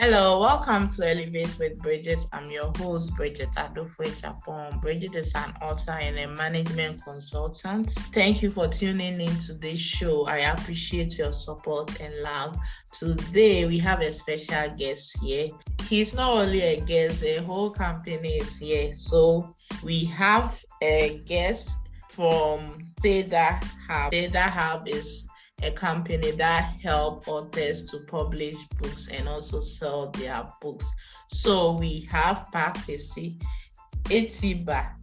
Hello, welcome to Elevate with Brigitte. I'm your host, Brigitte Adofo Agyapong. Brigitte is an author and a management consultant. Thank you for tuning in to this show. I appreciate your support and love. Today, we have a special guest here. He's not only a guest, the whole company is here. So we have a guest from Sayda Hub. Sayda Hub is a company that help authors to publish books and also sell their books. So we have Pakwesi Etiba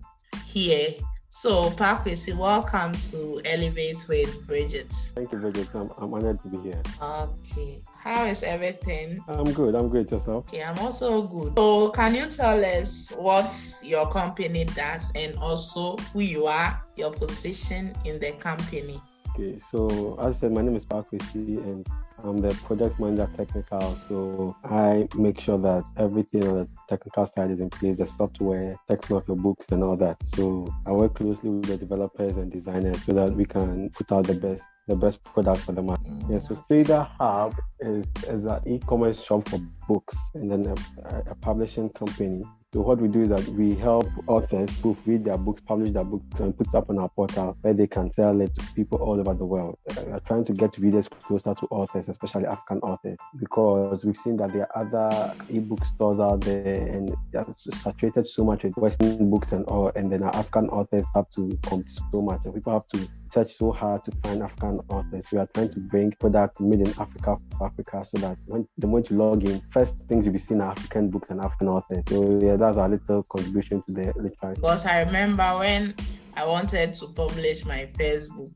here. So Pakwesi, welcome to Elevate with Brigitte. Thank you, Brigitte. I'm honored to be here. Okay. How is everything? I'm good. I'm great. Yourself? Okay, I'm also good. So can you tell us what your company does and also who you are, your position in the company? Okay, so as I said, my name is Pakwesi and I'm the project manager technical. So I make sure that everything on the technical side is in place, the software, text of your books and all that. So I work closely with the developers and designers so that we can put out the best product for the market. Yeah, so Sayda Hub is an e-commerce shop for books and then a publishing company. So what we do is that we help authors proofread their books, publish their books, and put it up on our portal where they can sell it to people all over the world. We are trying to get readers closer to authors, especially African authors, because we've seen that there are other ebook stores out there and they're saturated so much with Western books and all, and then our African authors have to compete so much, and people have to search so hard to find African authors. We are trying to bring products made in Africa for Africa so that the moment you log in, first things you'll be seeing are African books and African authors. So yeah, that's our little contribution to the literature. Because I remember when I wanted to publish my first book,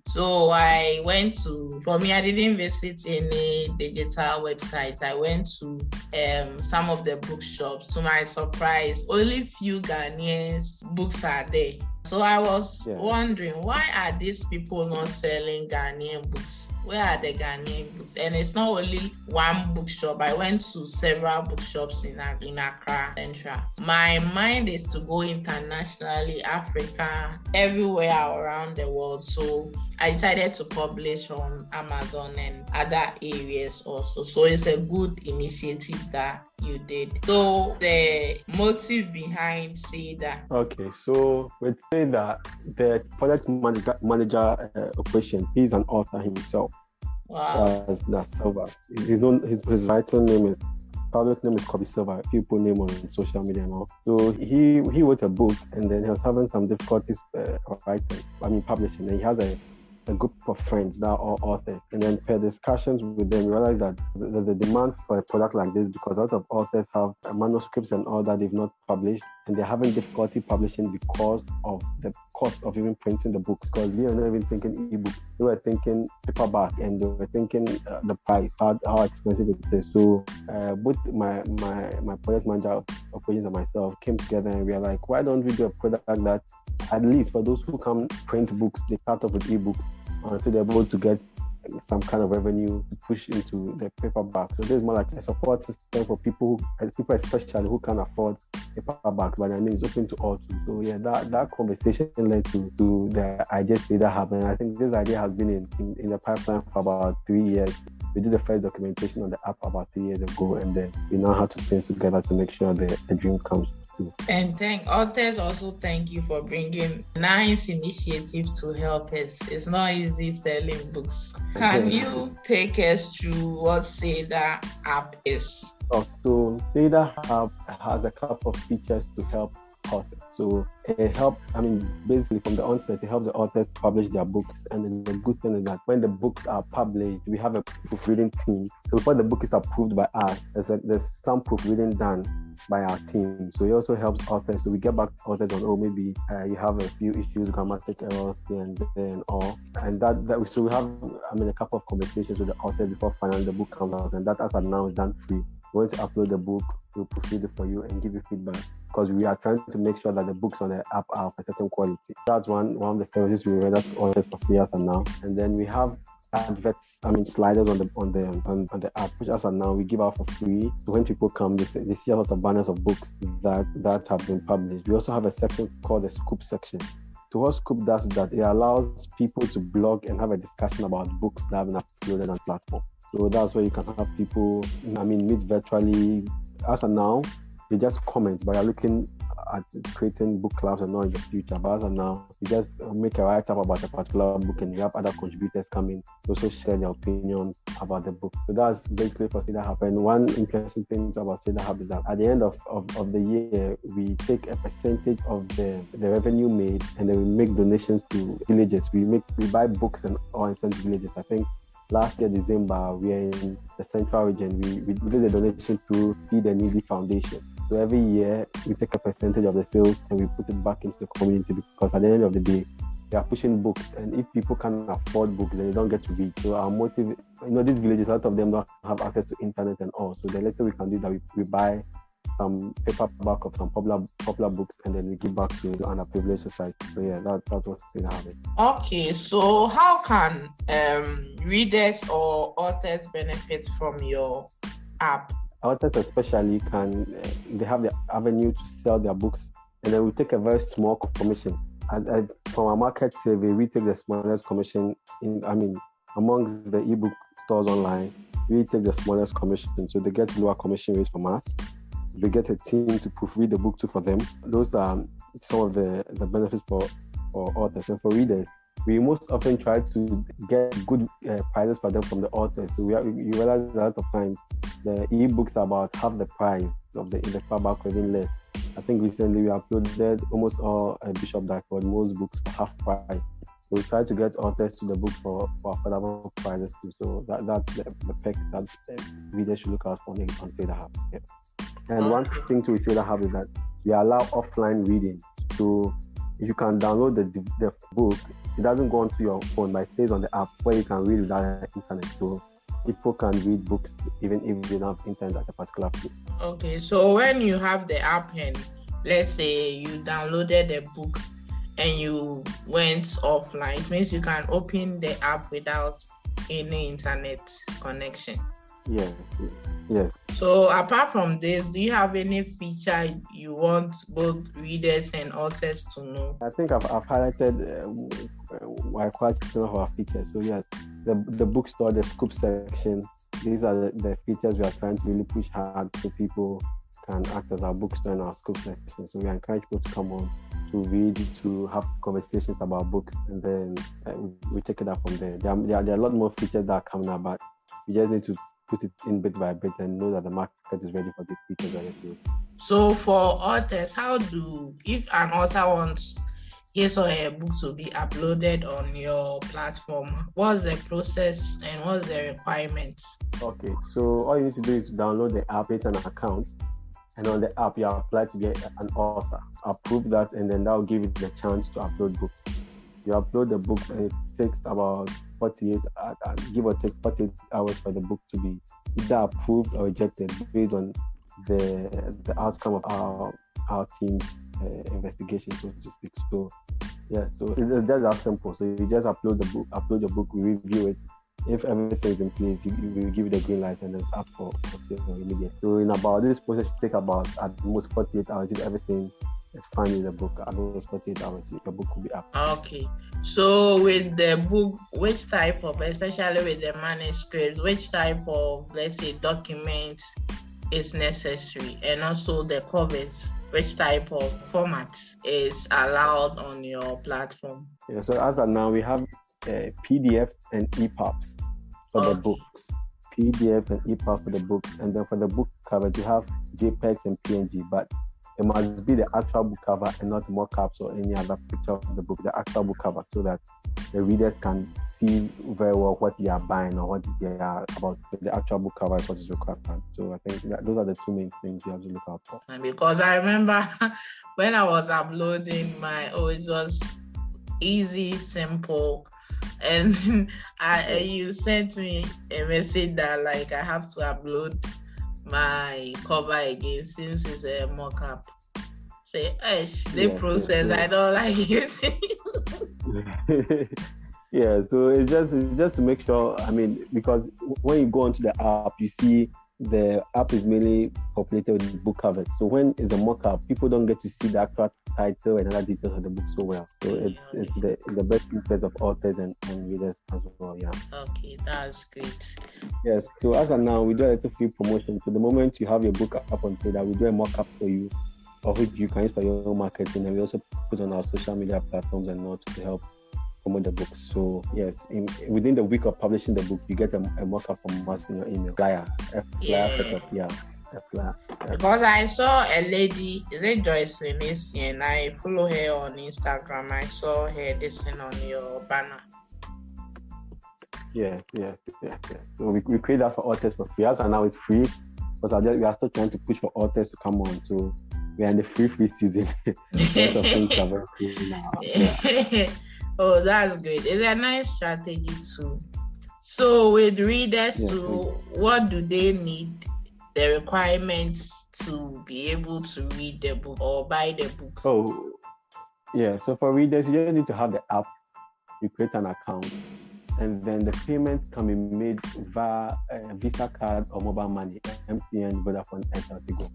So I went to, for me, I didn't visit any digital websites. I went to some of the bookshops. To my surprise, only few Ghanaians books are there. So I was wondering, why are these people not selling Ghanaian books? Where are the Ghanaian books? And it's not only one bookshop. I went to several bookshops in Accra Central. My mind is to go internationally, Africa, everywhere around the world. So I decided to publish on Amazon and other areas also. So it's a good initiative that you did. So the motive behind Sayda. Okay, so with Sayda, the project manager operation, he's an author himself. Wow. That's Silva. His writing name is public name is Kobe Silva. People name on social media and all. So he wrote a book and then he was having some difficulties publishing. And he has a group of friends that are all authors, and then per discussions with them, we realized that there's a demand for a product like this because a lot of authors have manuscripts and all that they've not published, and they're having difficulty publishing because of the cost of even printing the books. Because they were not even thinking ebook, they were thinking paperback, and they were thinking the price, how expensive it is. So both my project manager operations and myself came together and we are like, why don't we do a product that at least for those who can't print books, they start off with ebooks until they're able to get some kind of revenue to push into the paperback. So this is more like a support system for people especially who can't afford paperbacks, but I mean it's open to all too. So yeah, that conversation led to the idea Sayda Hub, and I think this idea has been in the pipeline for about 3 years. We did the first documentation on the app about 3 years ago, and then we now have to put together to make sure the dream comes. And authors also thank you for bringing nice initiative to help us. It's not easy selling books. Can you take us through what Sayda app is? So Sayda Hub has a couple of features to help authors. So it helps, basically from the onset, it helps the authors publish their books. And then the good thing is that when the books are published, we have a proofreading team. So before the book is approved by us, there's some proofreading done by our team. So it also helps authors. So we get back to authors on, maybe you have a few issues, grammatic errors here and there and all. And so we have, a couple of conversations with the authors before finally the book comes out. And that as of now is done free. We're going to upload the book, we'll proofread it for you and give you feedback, because we are trying to make sure that the books on the app are of a certain quality. That's one of the services we render to authors for free as of now. And then we have sliders on the app, which as of now we give out for free. So when people come, they see a lot of banners of books that have been published. We also have a section called the Scoop section. So what Scoop does is that it allows people to blog and have a discussion about books that have been uploaded on the platform. So that's where you can have people, meet virtually. As of now, they just comment, but you're looking at creating book clubs and not in the future. But as of now, you just make a write-up about a particular book and you have other contributors coming to also share their opinions about the book. So that's basically for Sayda Hub. And one interesting thing about Sayda Hub is that at the end of the year, we take a percentage of the revenue made and then we make donations to villages. We buy books and all send to villages. I think last year, December, we are in the central region. We did a donation to Feed the Needy Foundation. So every year, we take a percentage of the sales and we put it back into the community because at the end of the day, we are pushing books. And if people can't afford books, then they don't get to read. So our motive, these villages, a lot of them don't have access to internet and all. So the little we can do is that we buy some paperback of some popular books and then we give back to underprivileged society. So yeah, that was Sayda Hub. Okay, so how can readers or authors benefit from your app? Authors especially they have the avenue to sell their books, and then we take a very small commission. From our market survey, we take the smallest commission amongst the ebook stores online. We take the smallest commission, so they get lower commission rates from us. They get a team to proofread the book too for them. Those are some of the benefits for authors. And for readers, we most often try to get good prices for them from the authors. So you realize a lot of times the ebooks are about half the price of in the paperback or even less. I think recently we uploaded almost all Bishop Darkford, most books for half price. So we try to get authors to the book for affordable prices too. So that's the perk that readers should look out for on Sayda Hub. Yeah. And one thing to Sayda Hub is that we allow offline reading. So you can download the book. It doesn't go onto your phone, but it stays on the app where you can read without internet. So people can read books even if they don't have internet at a particular place. Okay, so when you have the app and let's say you downloaded the book and you went offline, it means you can open the app without any internet connection. Yes. So apart from this, do you have any feature you want both readers and authors to know? I think I've highlighted quite some of our features. So yes, the bookstore, the scoop section, these are the features we are trying to really push hard so people can act as our bookstore and our scoop section. So we encourage people to come on to read, to have conversations about books, and then we take it up from there. There are a lot more features that are coming up, but we just need to put it in bit by bit and know that the market is ready for these features already. So for authors, if an author wants his or her book to be uploaded on your platform, what's the process and what's the requirements? Okay, so all you need to do is download the app, create an account, and on the app you apply to get an author. Approve that, and then that will give you the chance to upload books. You upload the book and it takes about 48, give or take 48 hours for the book to be either approved or rejected based on the outcome of our team's investigation, so to speak. So yeah, so it's just that simple. So you just upload your book, we review it. If everything is in place, we give you the green light and then it's up for immediate. So in about this process should take about at most 48 hours if everything is fine in the book. At most 48 hours, the book will be up. Okay. So with the book, which type of, especially with the manuscripts, which type of, let's say, documents is necessary? And also the covers, which type of format is allowed on your platform? Yeah, so as of now, we have PDFs and EPUBs for the books. PDF and EPUB for the books. And then for the book covers, you have JPEGs and PNG, but it must be the actual book cover and not mockups or any other picture of the book, the actual book cover, so that the readers can see very well what they are buying or what they are about. The actual book cover is what is required. So I think those are the two main things you have to look out for. Because I remember when I was uploading it was easy, simple, and you sent me a message that like I have to upload my cover again since it's a mock-up. Say, the process. Yeah. I don't like it. Yeah, so it's just to make sure. I mean, because when you go onto the app, you see the app is mainly populated with book covers. So when it's a mock-up, people don't get to see the actual title and other details of the book so well. So it's the best interest of authors and readers as well. Yeah. Okay, that's great. Yes. So as of now, we do a little free promotion. So the moment you have your book up on Sayda, we do a mock-up for you, of which you can use for your own marketing, and we also put on our social media platforms and notes to help promote the book. So yes, within the week of publishing the book, you get a mock-up from us in your email. Flyer setup, a flyer. Because I saw a lady, is it Joyce Lenisi, and I follow her on Instagram. I saw her listing on your banner. Yeah. So we create that for authors for free. As and now it's free, because we are still trying to push for authors to come on. So we are in the free season. Lots of things are very free now. Yeah. Oh, that's great. It's a nice strategy too. So with readers too, what do they need? The requirements to be able to read the book or buy the book? Oh, yeah. So for readers, you just need to have the app. You create an account, and then the payments can be made via Visa card or mobile money, MTN, Vodafone, and Tigo.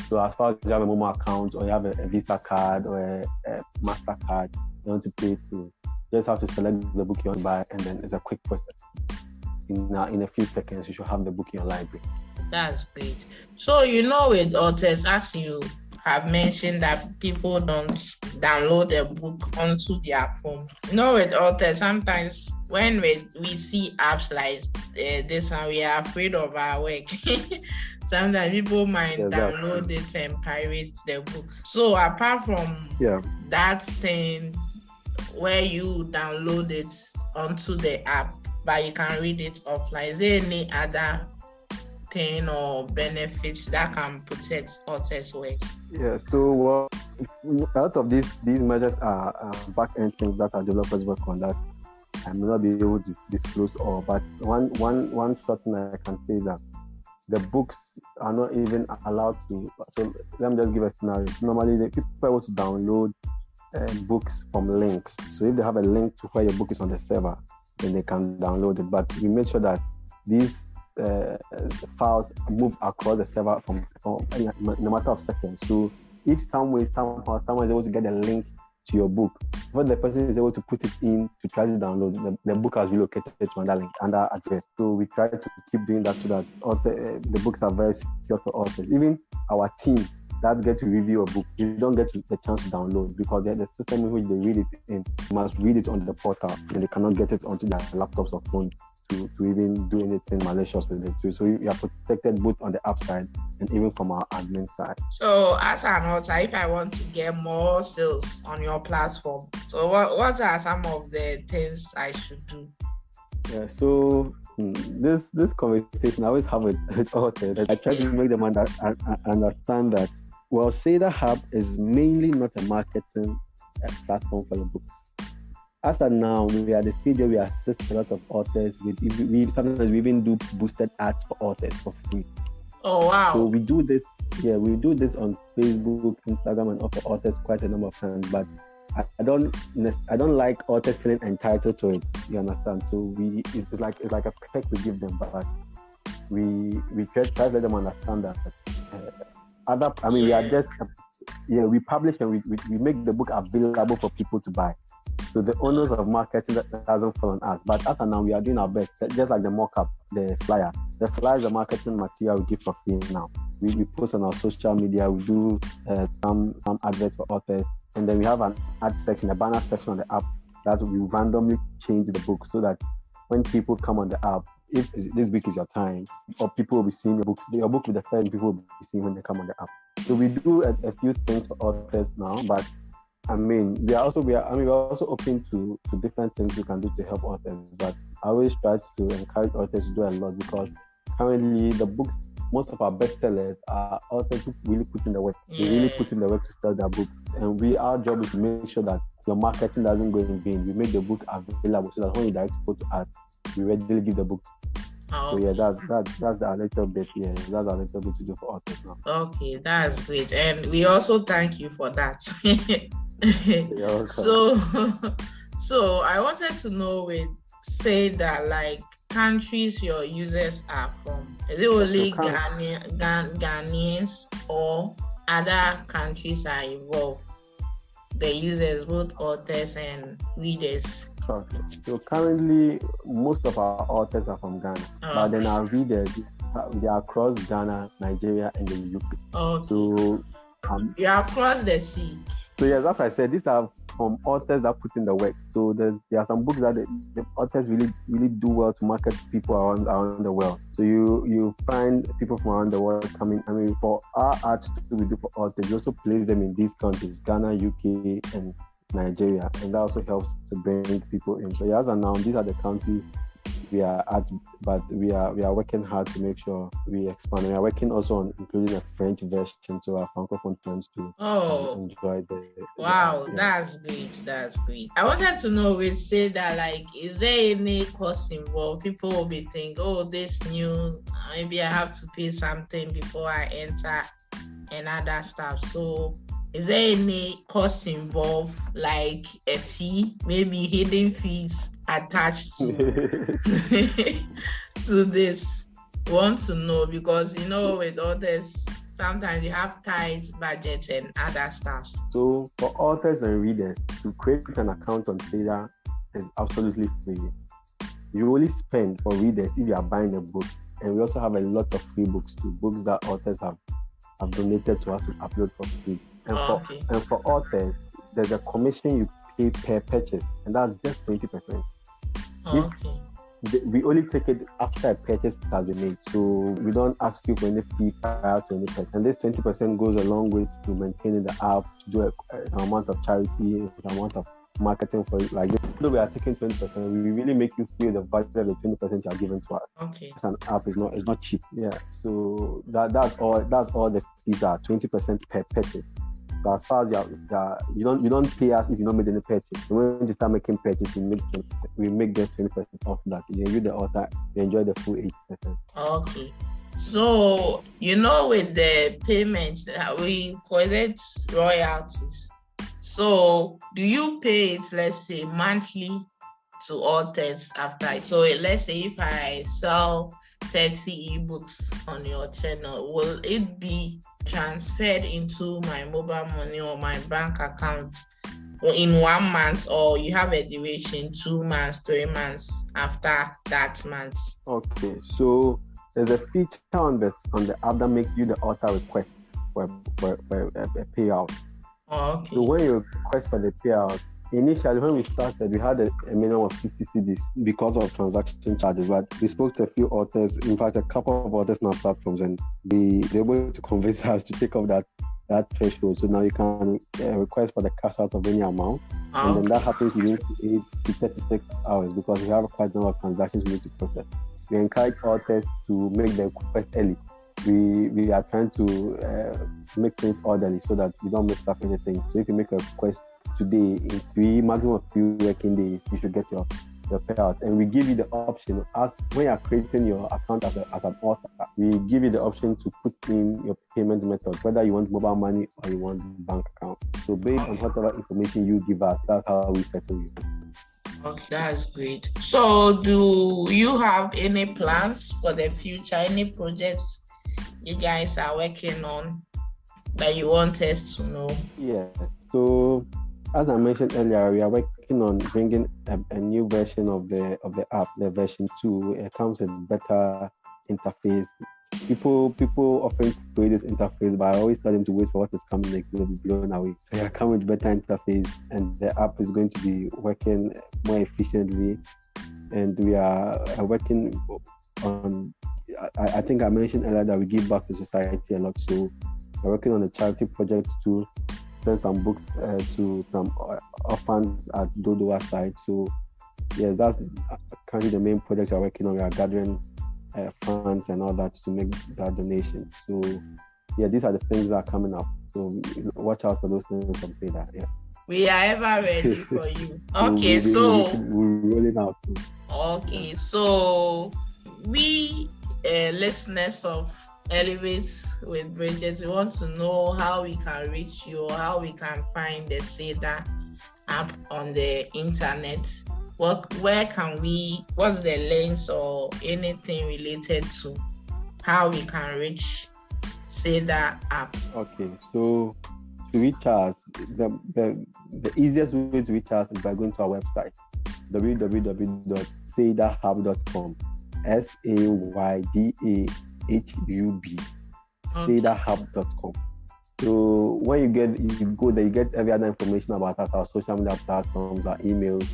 So as far as you have a mobile account or you have a Visa card or a MasterCard, you want to pay through, you just have to select the book you want to buy, and then it's a quick process. In a few seconds, you should have the book in your library. That's great. So, with authors, as you have mentioned that people don't download a book onto their phone. With authors, sometimes when we see apps like this one, we are afraid of our work. Sometimes people might download it and pirate the book. So apart from that thing where you download it onto the app, but you can read it offline, is there any other thing or benefits that can protect authors' work? Yeah, so a lot of these measures are back-end things that our developers work on that I may not be able to disclose all, but one short thing I can say is that the books are not even allowed to. So let me just give a scenario. So normally, the people are able to download books from links. So if they have a link to where your book is on the server, then they can download it. But we make sure that these files move across the server from in a matter of seconds. So if someone is able to get a link to your book, before the person is able to put it in to try to download, the book has relocated to another link, another address. So we try to keep doing that so that the books are very secure for authors. Even our team that get to review a book, you don't get the chance to download because the system in which they read it in must read it on the portal, and they cannot get it onto their laptops or phones to even do anything malicious with it. So we are protected both on the app side and even from our admin side. So as an author, if I want to get more sales on your platform, so what are some of the things I should do? Yeah, so this conversation I always have with authors. I try to make them understand that, Sayda Hub is mainly not a marketing platform for the books. As of now, we are the stage where we assist a lot of authors sometimes we even do boosted ads for authors for free. Oh wow! So we do this. Yeah, we do this on Facebook, Instagram, and offer authors quite a number of times. But I don't like authors feeling entitled to it. You understand? So it's like a perk we give them, but we try to let them understand that. We are just we publish and we make the book available for people to buy. So the owners of marketing that doesn't fall on us. But as of now, we are doing our best. Just like the mock-up, the flyer. The flyer is a marketing material we give for free now. We post on our social media. We do some adverts for authors. And then we have an ad section, a banner section on the app that we randomly change the book so that when people come on the app, if this week is your time, or people will be seeing your book will be the first people will be seeing when they come on the app. So we do a few things for authors now, but we are also open to different things we can do to help authors. But I always try to encourage authors to do a lot because currently the books, most of our bestsellers are authors who really put in the work. They really put in the work to sell their book. And our job is to make sure that your marketing doesn't go in vain. We make the book available so that when you direct people to us, we readily give the book. So yeah, that's our little bit. Yeah, that's our little bit to do for authors now. Okay, that's great, and we also thank you for that. So I wanted to know, say that, like, countries your users are from? Is it only Ghanaians or other countries are involved? The users, both authors and readers. So currently, most of our authors are from Ghana, but then our readers, they are across Ghana, Nigeria, and the UK. So you are across the sea. So yes, as I said, these are from authors that put in the work. So there are some books that the authors really do well to market to people around the world. So you find people from around the world coming. I mean, for our art we do for authors, we also place them in these countries: Ghana, UK, and Nigeria, and that also helps to bring people in. So as of now, these are the countries we are at, but we are working hard to make sure we expand. We are working also on including a French version so our Francophone friends to enjoy the. Wow, that's great. That's great. I wanted to know with Sayda, like, is there any cost involved? People will be thinking, oh, this new, maybe I have to pay something before I enter and other stuff. So is there any cost involved, like a fee, maybe hidden fees attached to to this? Want to know, because with others sometimes you have tight budgets and other stuff. So for authors and readers, to create an account on Sayda is absolutely free. You only spend for readers if you are buying a book, and we also have a lot of free books too, books that authors have donated to us to upload for free. And for authors, there's a commission you pay per purchase, and that's just 20%. We only take it after a purchase has been made, so we don't ask you for any fee prior to any purchase. And this 20% goes a long way to maintaining the app, to do an amount of charity, an amount of marketing for it. Like this, though we are taking 20%, we really make you feel the value of the 20% you are giving to us. An app is not cheap. Yeah. So that's all the fees are, 20% per purchase. So as far as you don't pay us if you don't make any purchase. So when you start making purchase, we make just 20% off that. You the author, you enjoy the full 80%. Okay. So with the payment, we collect royalties. So do you pay it, let's say, monthly to authors after it? So let's say if I sell 30 ebooks on your channel, will it be transferred into my mobile money or my bank account in 1 month, or you have a duration 2 months, 3 months after that month? Okay, so there's a feature on the app that makes you the author request for a payout. Okay. So when you request for the payout, initially when we started, we had a minimum of 50 CDs because of transaction charges, but we spoke to a few authors, in fact a couple of authors on our platforms, and they were able to convince us to take off that threshold. So now you can request for the cash out of any amount, and then that happens within 8 to 36 hours because we have quite a number of transactions we need to process. We encourage authors to make the request early. We are trying to make things orderly so that you don't mess up anything. So if you make a request today, in maximum of 3 working days, you should get your payout. And we give you the option, as when you are creating your account as an author, we give you the option to put in your payment method, whether you want mobile money or you want bank account. So based on whatever information you give us, that's how we settle you. Okay, that's great. So do you have any plans for the future, any projects you guys are working on that you want us to know? Yes. So as I mentioned earlier, we are working on bringing a new version of the app, the version 2. It comes with better interface. People often create this interface, but I always tell them to wait for what is coming next. They'll be blown away. So we are coming with better interface, and the app is going to be working more efficiently. And we are working on. I think I mentioned earlier that we give back to society a lot. So we're working on a charity project to send some books to some orphans at Dodowa side. So yeah, that's currently the main project we're working on. We are gathering funds and all that to make that donation. So yeah, these are the things that are coming up. So watch out for those things from Sayda. Yeah. We are ever ready for you. Okay, we're rolling out. Okay, so we listeners of Elevate with Brigitte, we want to know how we can reach you, or how we can find the Sayda app on the internet. where can we, what's the links or anything related to how we can reach Sayda app? Okay, so to reach us, the easiest way to reach us is by going to our website, www.saydahub.com. SAYDAHUB. Saydahub.com. So when you go there, you get every other information about us, our social media platforms, our emails,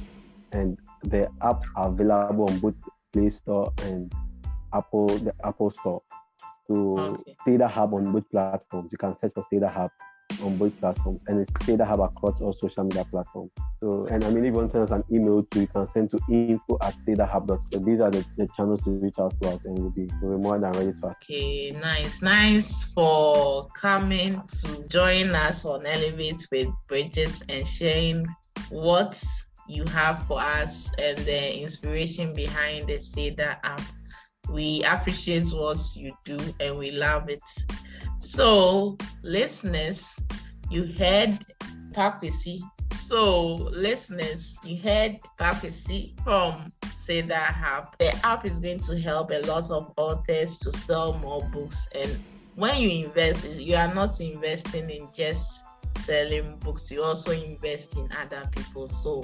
and the apps are available on both Play Store and the Apple Store. So Sayda Hub on both platforms. You can search for Sayda Hub on both platforms, and it's Sayda Hub across all social media platforms. So, and I mean, if you want to send us an email too, you can send to info@saydahub.com. These are the channels to reach out to us, and we'll be more than ready to ask. Okay, nice for coming to join us on Elevate with Brigitte and sharing what you have for us and the inspiration behind the Sayda app. We appreciate what you do and we love it. So, listeners, you heard Pakwesi. From Sayda app. The app is going to help a lot of authors to sell more books. And when you invest, you are not investing in just selling books, you also invest in other people. So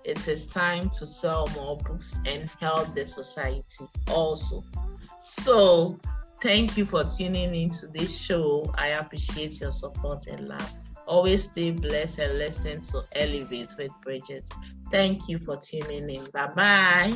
it is time to sell more books and help the society also. So thank you for tuning into this show. I appreciate your support and love. Always stay blessed and listen to Elevate with Brigitte. Thank you for tuning in. Bye-bye.